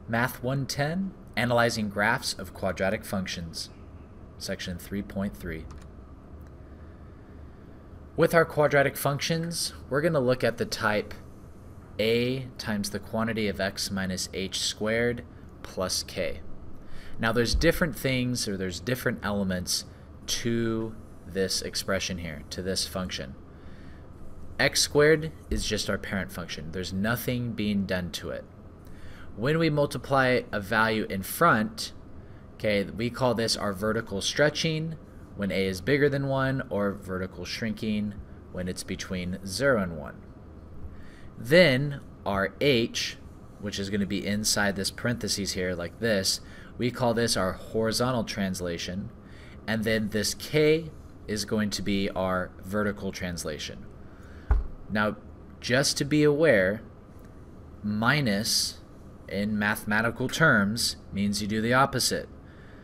Math 110, Analyzing Graphs of Quadratic Functions, Section 3.3. With our quadratic functions, we're going to look at the type a times the quantity of x minus h squared plus k. Now there's different things, or there's different elements to this expression here, to this function. X squared is just our parent function. There's nothing being done to it. When we multiply a value in front, okay, we call this our vertical stretching when a is bigger than 1, or vertical shrinking when it's between 0 and 1. Then our h, which is going to be inside this parentheses here like this, we call this our horizontal translation, and then this k is going to be our vertical translation. Now, just to be aware, minus in mathematical terms means you do the opposite.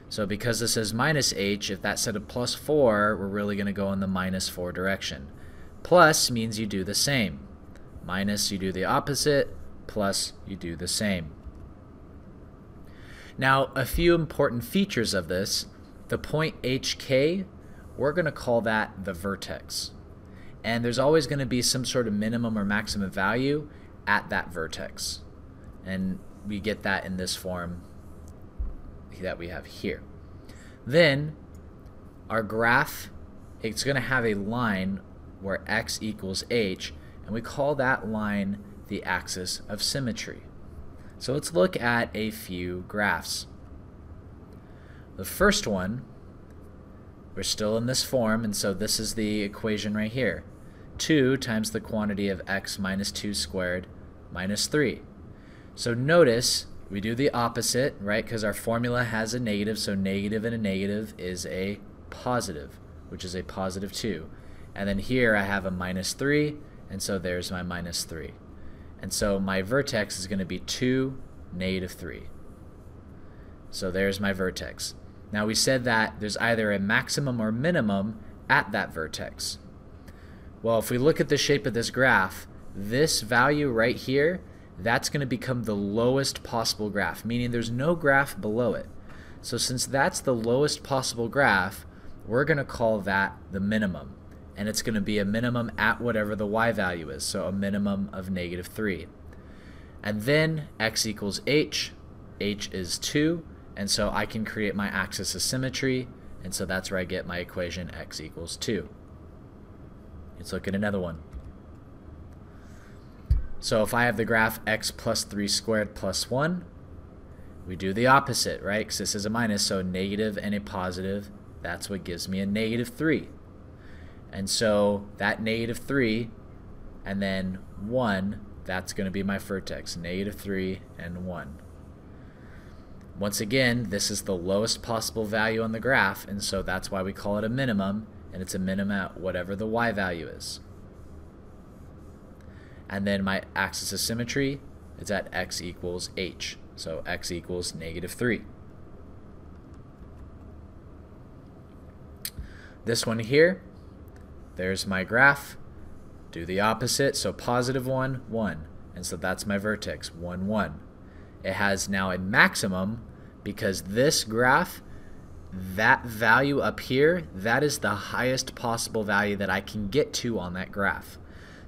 So because this is minus h, if that said a plus 4, we're really going to go in the minus 4 direction. Plus means you do the same. Minus, you do the opposite. Plus, you do the same. Now, a few important features of this. The point hk, we're going to call that the vertex. And there's always going to be some sort of minimum or maximum value at that vertex. And we get that in this form that we have here. Then our graph, it's going to have a line where x equals h, and we call that line the axis of symmetry. So let's look at a few graphs. The first one, we're still in this form, and so this is the equation right here. 2 times the quantity of x minus 2 squared minus 3. So notice we do the opposite, right? Because our formula has a negative, so negative and a negative is a positive, which is a positive 2. And then here I have a minus 3, and so there's my minus 3. And so my vertex is going to be 2, negative 3. So there's my vertex. Now we said that there's either a maximum or minimum at that vertex. Well, if we look at the shape of this graph, this value right here, that's going to become the lowest possible graph, meaning there's no graph below it. So since that's the lowest possible graph, we're going to call that the minimum. And it's going to be a minimum at whatever the y value is, so a minimum of negative 3. And then x equals h is 2, and so I can create my axis of symmetry, and so that's where I get my equation x equals 2. Let's look at another one. So if I have the graph x plus 3 squared plus 1, we do the opposite, right? Because this is a minus, so negative and a positive, that's what gives me a negative 3. And so that negative 3 and then 1, that's going to be my vertex, negative 3 and 1. Once again, this is the lowest possible value on the graph, and so that's why we call it a minimum, and it's a minimum at whatever the y value is. And then my axis of symmetry is at x equals h, so x equals negative 3. This one here, there's my graph. Do the opposite, so positive 1, 1. And so that's my vertex, 1, 1. It has now a maximum because this graph, that value up here, that is the highest possible value that I can get to on that graph.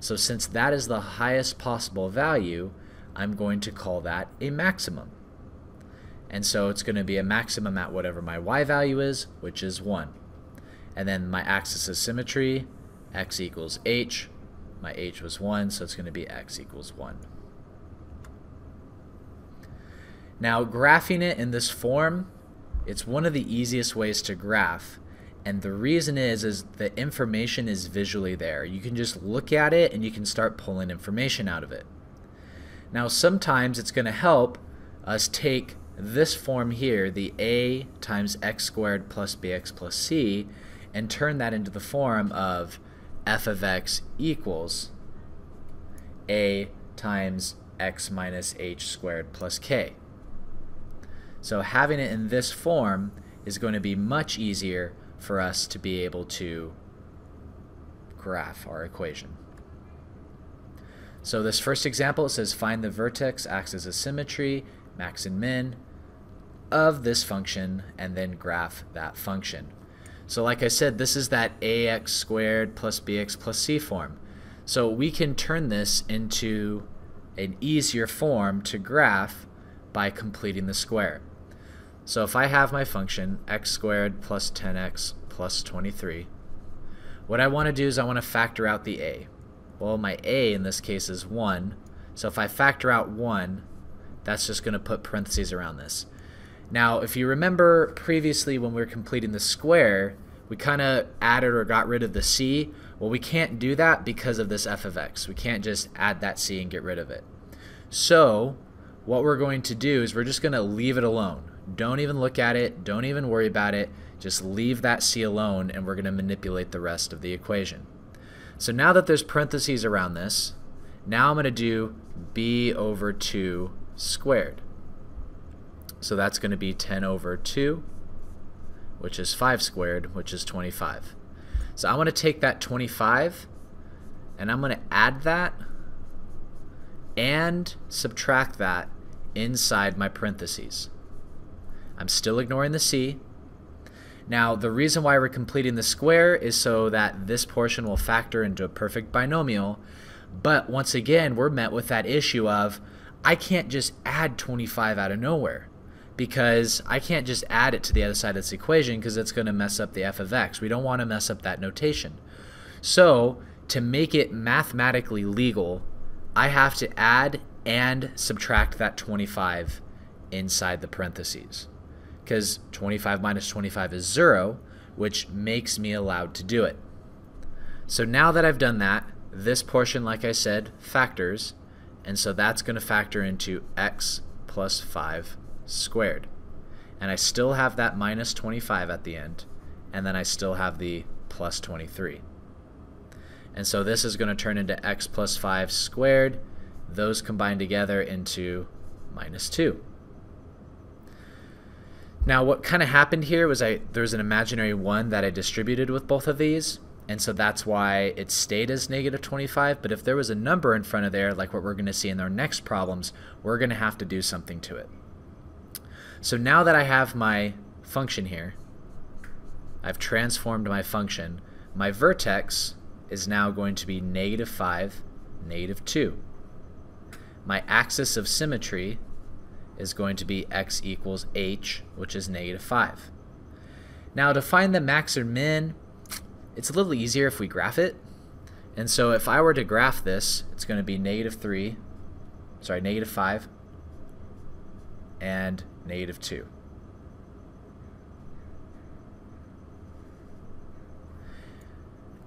So since that is the highest possible value, I'm going to call that a maximum. And so it's going to be a maximum at whatever my y value is, which is 1. And then my axis of symmetry, x equals h. My h was 1, so it's going to be x equals 1. Now, graphing it in this form, it's one of the easiest ways to graph. And the reason is the information is visually there. You can just look at it and you can start pulling information out of it. Now, sometimes it's going to help us take this form here, the a times x squared plus bx plus c, and turn that into the form of f of x equals a times x minus h squared plus k. So having it in this form is going to be much easier for us to be able to graph our equation. So this first example, it says find the vertex axis of symmetry, max and min of this function, and then graph that function. So like I said, this is that ax squared plus bx plus c form. So we can turn this into an easier form to graph by completing the square. So if I have my function x squared plus 10x plus 23, what I want to do is I want to factor out the a. Well, my a in this case is 1, so if I factor out 1, that's just going to put parentheses around this. Now, if you remember previously when we were completing the square, we kind of added or got rid of the c. Well, we can't do that because of this f of x. We can't just add that c and get rid of it. So what we're going to do is we're just going to leave it alone. Don't even look at it. Don't even worry about it. Just leave that c alone, and we're going to manipulate the rest of the equation. So now that there's parentheses around this, now I'm going to do b over 2 squared. So that's going to be 10 over 2, which is 5 squared, which is 25. So I'm going to take that 25, and I'm going to add that and subtract that inside my parentheses. I'm still ignoring the c. Now, the reason why we're completing the square is so that this portion will factor into a perfect binomial, but once again, we're met with that issue of I can't just add 25 out of nowhere, because I can't just add it to the other side of this equation because it's going to mess up the f of x. We don't want to mess up that notation. So to make it mathematically legal, I have to add and subtract that 25 inside the parentheses, because 25 minus 25 is 0, which makes me allowed to do it. So now that I've done that, this portion, like I said, factors, and so that's going to factor into x plus 5 squared. And I still have that minus 25 at the end, and then I still have the plus 23. And so this is going to turn into x plus 5 squared. Those combine together into minus 2. Now what kind of happened here was there's an imaginary 1 that I distributed with both of these, and so that's why it stayed as negative 25. But if there was a number in front of there, like what we're going to see in our next problems, we're going to have to do something to it. So now that I have my function here, I've transformed my function. My vertex is now going to be negative 5, negative 2. My axis of symmetry is going to be x equals h, which is negative 5. Now to find the max or min, it's a little easier if we graph it. And so if I were to graph this, it's going to be negative 5 and negative 2.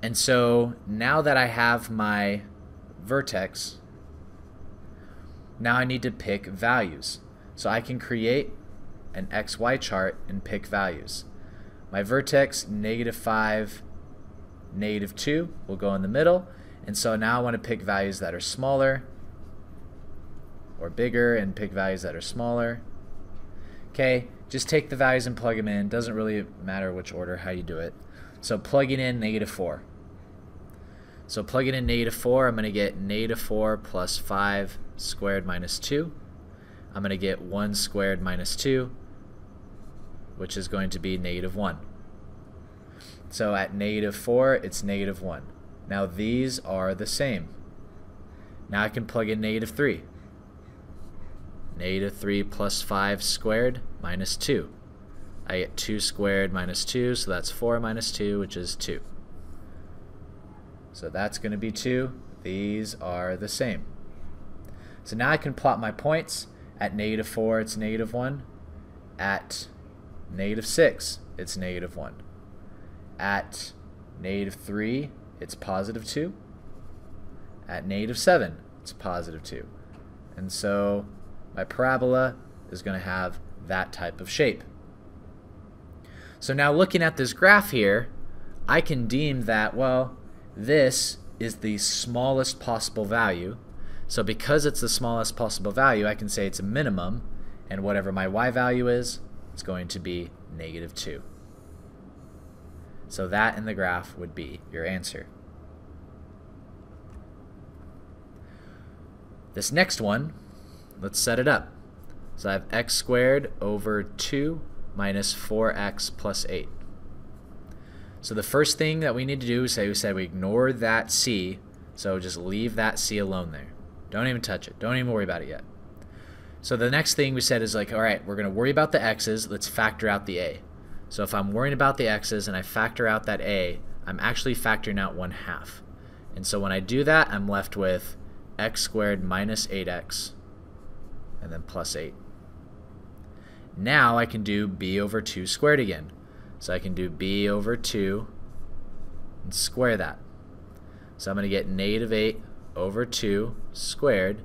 And so now that I have my vertex, now I need to pick values. So I can create an XY chart and pick values. My vertex, negative 5, negative 2 will go in the middle. And so now I want to pick values that are smaller or bigger and pick values that are smaller. Okay, just take the values and plug them in. Doesn't really matter which order, how you do it. So plugging in negative 4. So plugging in negative 4, I'm going to get negative 4 plus 5 squared minus 2. I'm going to get 1 squared minus 2, which is going to be negative 1. So at negative 4, it's negative 1. Now these are the same. Now I can plug in negative 3. Negative 3 plus 5 squared minus 2. I get 2 squared minus 2, so that's 4 minus 2, which is 2. So that's going to be 2. These are the same. So now I can plot my points. At negative 4, it's negative 1. At negative 6, it's negative 1. At negative 3, it's positive 2. At negative 7, it's positive 2. And so my parabola is going to have that type of shape. So now looking at this graph here, I can deem that, well, this is the smallest possible value. So because it's the smallest possible value, I can say it's a minimum, and whatever my y value is, it's going to be negative 2. So that in the graph would be your answer. This next one, let's set it up. So I have x squared over 2 minus 4x plus 8. So the first thing that we need to do is we ignore that c, so just leave that c alone there. Don't even touch it. Don't even worry about it yet. So the next thing we said is like, all right, we're going to worry about the x's. Let's factor out the a. So if I'm worrying about the x's and I factor out that a, I'm actually factoring out 1/2. And so when I do that, I'm left with x squared minus 8x and then plus 8. Now I can do b over 2 squared again. So I can do b over 2 and square that. So I'm going to get negative 8 over 2 squared,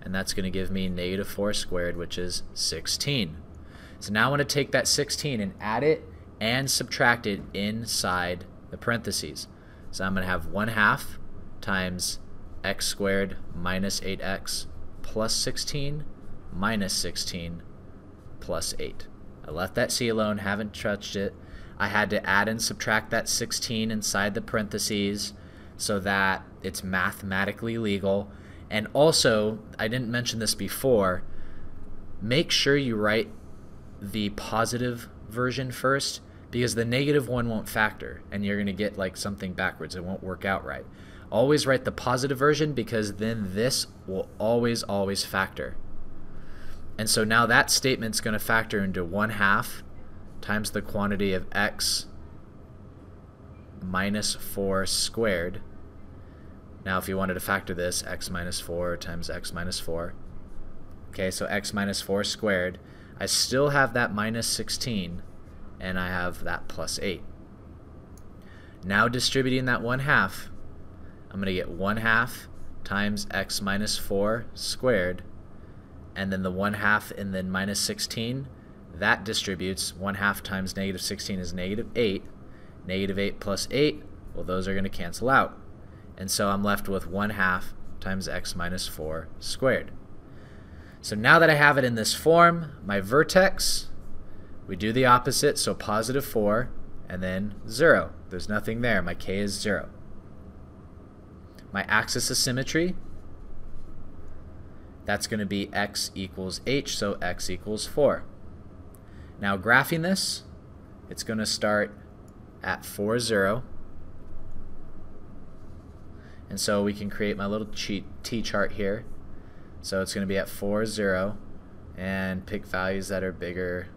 and that's going to give me negative 4 squared, which is 16. So now I want to take that 16 and add it and subtract it inside the parentheses. So I'm going to have 1/2 times x squared minus 8x plus 16 minus 16 plus 8. I left that c alone, haven't touched it. I had to add and subtract that 16 inside the parentheses so that it's mathematically legal. And also, I didn't mention this before, make sure you write the positive version first, because the negative one won't factor and you're going to get like something backwards. It won't work out right. Always write the positive version, because then this will always factor. And so now that statement's going to factor into 1/2 times the quantity of x minus 4 squared. Now if you wanted to factor this, x minus 4 times x minus 4. Okay, so x minus 4 squared. I still have that minus 16, and I have that plus 8. Now distributing that 1/2, I'm going to get 1/2 times x minus 4 squared, and then the 1/2 and then minus 16, that distributes. 1/2 times negative 16 is negative 8. Negative 8 plus 8, well, those are going to cancel out. And so I'm left with 1/2 times x minus 4 squared. So now that I have it in this form, my vertex, we do the opposite, so positive 4 and then 0. There's nothing there. My k is 0. My axis of symmetry, that's going to be x equals h, so x equals 4. Now graphing this, it's going to start at 4, 0. And so we can create my little t-chart here. So it's going to be at 4, 0, and pick values that are bigger,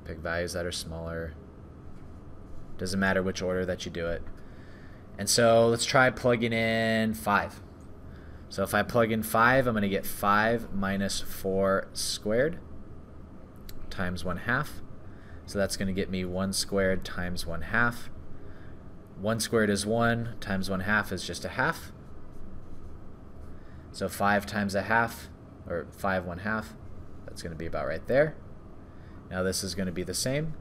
pick values that are smaller. Doesn't matter which order that you do it. And so let's try plugging in 5. So if I plug in 5, I'm going to get 5 minus 4 squared times 1/2. So that's going to get me 1 squared times 1/2. 1 squared is 1, times 1/2 is just 1/2. So 5 times 1/2, or 5 1/2, that's going to be about right there. Now this is going to be the same,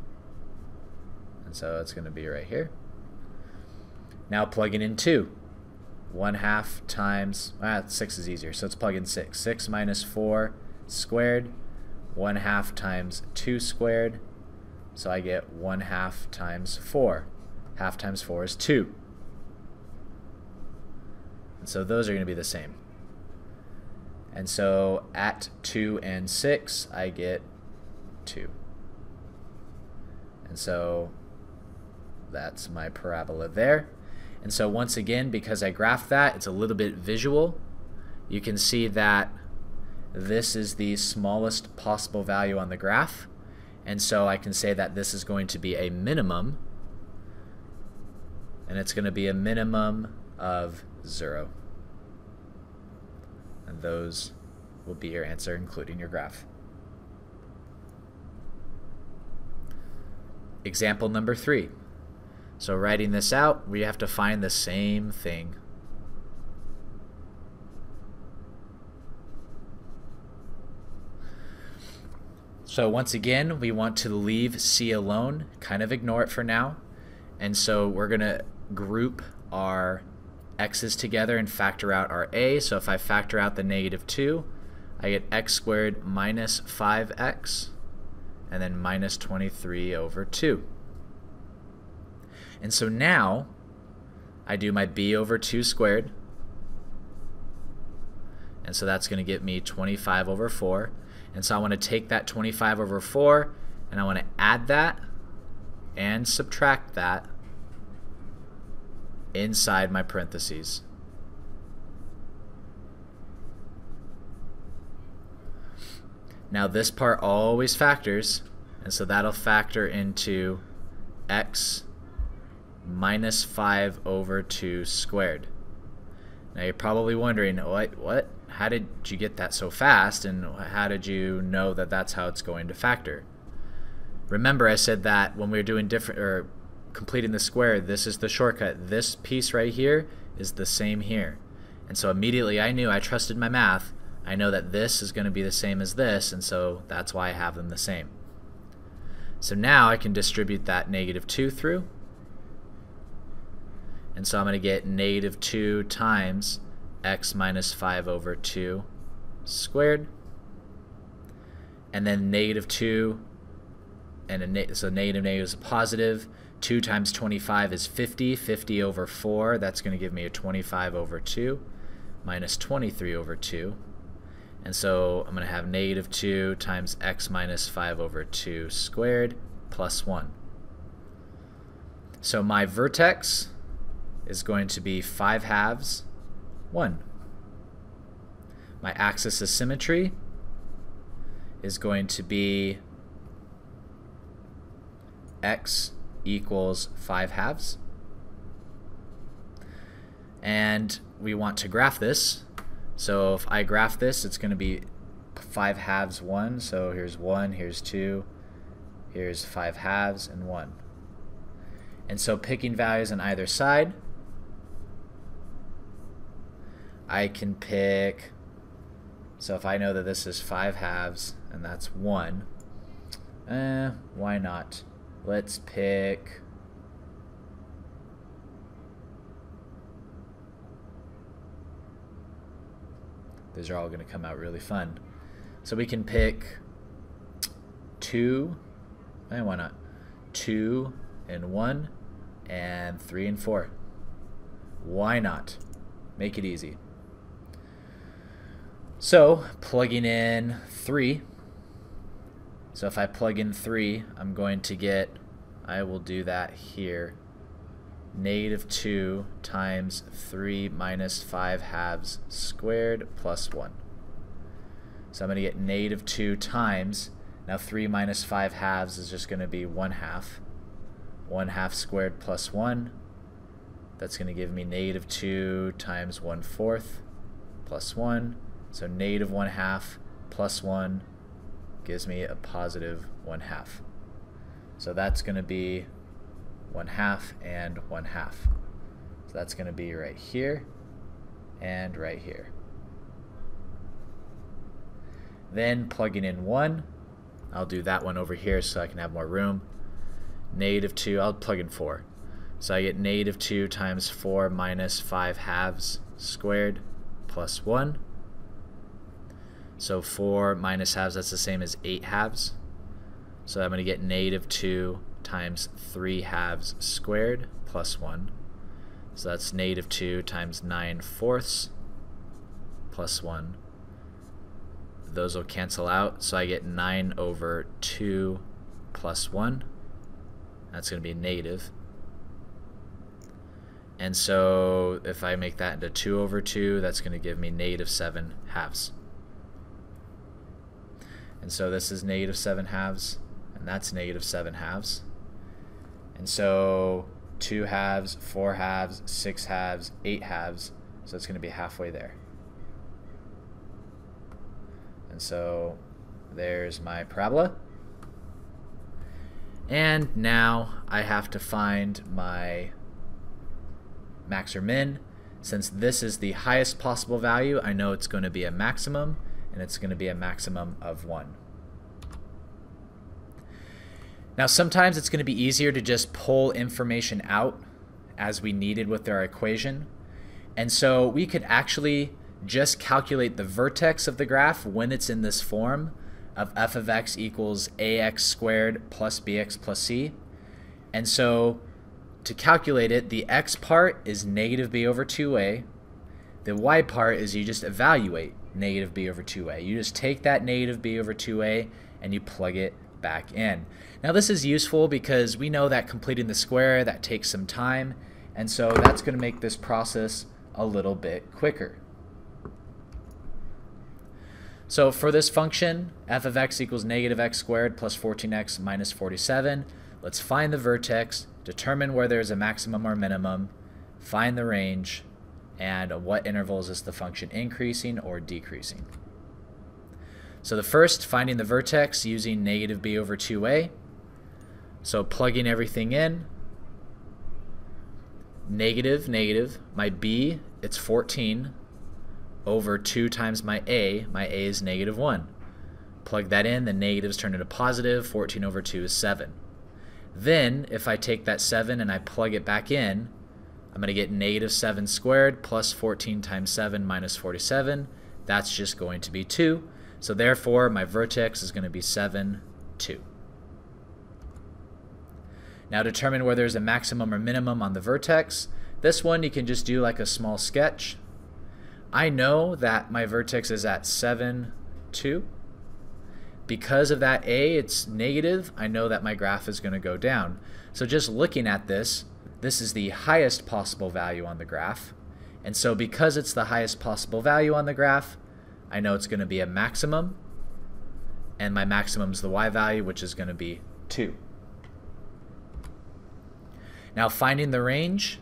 and so it's going to be right here. Now plugging in 2. 1/2 times, 6 is easier, so let's plug in 6. 6 minus 4 squared, 1/2 times 2 squared, so I get 1/2 times 4. 1/2 times 4 is 2. And so those are going to be the same. And so at 2 and 6, I get 2. And so that's my parabola there. And so once again, because I graphed that, it's a little bit visual. You can see that this is the smallest possible value on the graph. And so I can say that this is going to be a minimum. And it's going to be a minimum of 0. And those will be your answer, including your graph. Example number 3. So writing this out, we have to find the same thing. So once again, we want to leave C alone, kind of ignore it for now. And so we're going to group our x's together and factor out our a. So if I factor out the negative 2, I get x squared minus 5x, and then minus 23 over 2. And so now I do my b over 2 squared, And so that's going to get me 25 over 4. And so I want to take that 25 over 4 and I want to add that and subtract that inside my parentheses. Now this part always factors, and so that'll factor into x minus 5 over 2 squared. Now you're probably wondering, what? How did you get that so fast, and how did you know that that's how it's going to factor? Remember, I said that when we were doing completing the square, this is the shortcut. This piece right here is the same here. And so immediately I trusted my math. I know that this is going to be the same as this, and so that's why I have them the same. So now I can distribute that -2 through. And so I'm going to get -2 times x minus 5 over 2 squared. And then -2, and so negative is a positive. 2 times 25 is 50. 50 over 4, that's going to give me a 25 over 2 minus 23 over 2. And so I'm going to have -2 times x minus 5 over 2 squared plus 1. So my vertex is going to be 5/2, 1. My axis of symmetry is going to be x equals 5/2. And we want to graph this. So if I graph this, it's going to be 5/2, 1. So here's 1, here's 2, here's 5/2, and 1. And so picking values on either side, I can pick, so if I know that this is 5/2 and that's 1, why not? Let's pick, these are all going to come out really fun. So we can pick 2, why not? 2 and 1 and 3 and 4. Why not? Make it easy. So plugging in 3. So if I plug in 3, I'm going to get, I will do that here, -2 times 3 minus 5/2 squared plus 1. So I'm going to get -2 times, now 3 minus 5/2 is just going to be 1/2. 1/2 squared plus 1. That's going to give me -2 times 1/4 plus 1. So -1/2 plus 1 gives me a positive 1/2. So that's going to be 1/2 and 1/2. So that's going to be right here and right here. Then plugging in 1, I'll do that one over here so I can have more room. -2, I'll plug in 4. So I get -2 times 4 minus 5/2 squared plus 1. So 4 minus halves, that's the same as 8/2. So I'm going to get -2 times 3/2 squared plus 1. So that's -2 times 9/4 plus 1. Those will cancel out, so I get 9 over 2 plus 1. That's going to be negative. And so if I make that into 2 over 2, that's going to give me -7/2. And so this is -7/2, and that's -7/2. And so 2/2, 4/2, 6/2, 8/2, so it's going to be halfway there. And so there's my parabola. And now I have to find my max or min. Since this is the highest possible value, I know it's going to be a maximum, and it's going to be a maximum of 1. Now sometimes it's going to be easier to just pull information out as we needed with our equation. And so we could actually just calculate the vertex of the graph when it's in this form of f of x equals ax squared plus bx plus c. And so to calculate it, the x part is -b over 2a. The y part is you just evaluate. negative b over 2a. You just take that negative b over 2a and you plug it back in. Now this is useful because we know that completing the square, that takes some time, and so that's going to make this process a little bit quicker. So for this function, f of x equals negative x squared plus 14x minus 47, let's find the vertex, determine where there's a maximum or minimum, find the range, and what intervals is the function increasing or decreasing. So the first, finding the vertex using negative b over 2a. So plugging everything in, negative, negative, my b, it's 14, over 2 times my a is negative 1. Plug that in, the negatives turn into positive, 14 over 2 is 7. Then, if I take that 7 and I plug it back in, I'm going to get negative 7 squared plus 14 times 7 minus 47. That's just going to be 2. So therefore, my vertex is going to be 7, 2. Now determine whether there's a maximum or minimum on the vertex. This one you can just do like a small sketch. I know that my vertex is at 7, 2. Because of that a, it's negative, I know that my graph is going to go down. So just looking at this, this is the highest possible value on the graph. And so because it's the highest possible value on the graph, I know it's going to be a maximum. And my maximum is the y value, which is going to be 2. Now finding the range,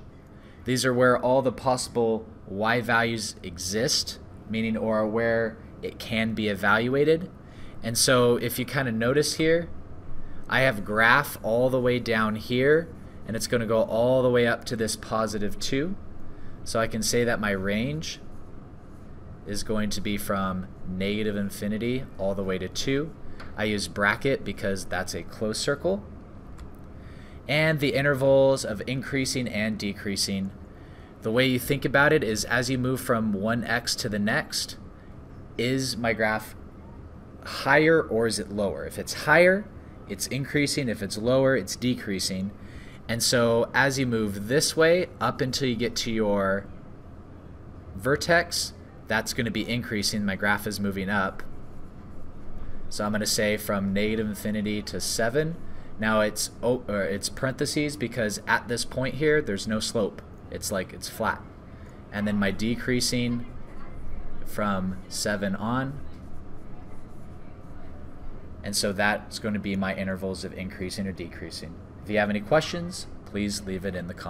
these are where all the possible y values exist, meaning or where it can be evaluated. And so if you kind of notice here, I have graph all the way down here, and it's going to go all the way up to this positive 2. So I can say that my range is going to be from negative infinity all the way to 2. I use bracket because that's a closed circle. And the intervals of increasing and decreasing. The way you think about it is as you move from one x to the next, is my graph higher or is it lower? If it's higher, it's increasing. If it's lower, it's decreasing. And so as you move this way up until you get to your vertex, that's going to be increasing. My graph is moving up. So I'm going to say from negative infinity to 7. Now it's parentheses because at this point here, there's no slope. It's like it's flat. And then my decreasing from 7 on. And so that's going to be my intervals of increasing or decreasing. If you have any questions, please leave it in the comments.